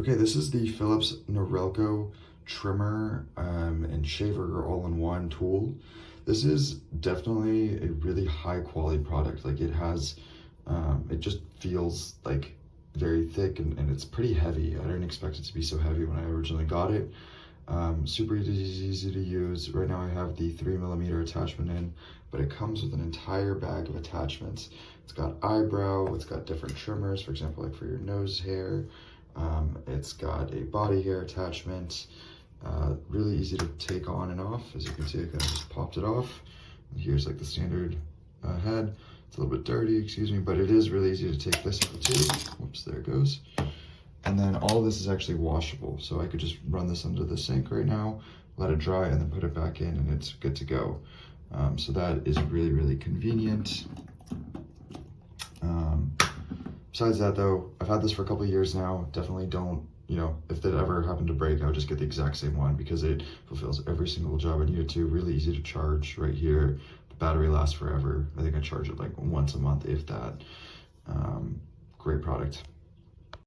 Okay, this is the Philips Norelco trimmer and shaver all-in-one tool. This is definitely a really high quality product. Like it has, it just feels like very thick and it's pretty heavy. I didn't expect it to be so heavy when I originally got it. Super easy to use. Right now I have the 3mm attachment in, but it comes with an entire bag of attachments. It's got eyebrow, it's got different trimmers, for example, like for your nose hair. It's got a body hair attachment, really easy to take on and off. As you can see, I kind of just popped it off. And here's like the standard head. It's a little bit dirty, excuse me, but it is really easy to take this out too. Whoops, there it goes. And then all of this is actually washable. So I could just run this under the sink right now, let it dry, and then put it back in and it's good to go. So that is really convenient. Besides that though, I've had this for a couple of years now. Definitely don't, if it ever happened to break, I would just get the exact same one because it fulfills every single job I need it to. Really easy to charge right here. The battery lasts forever. I think I charge it like once a month, if that. Great product.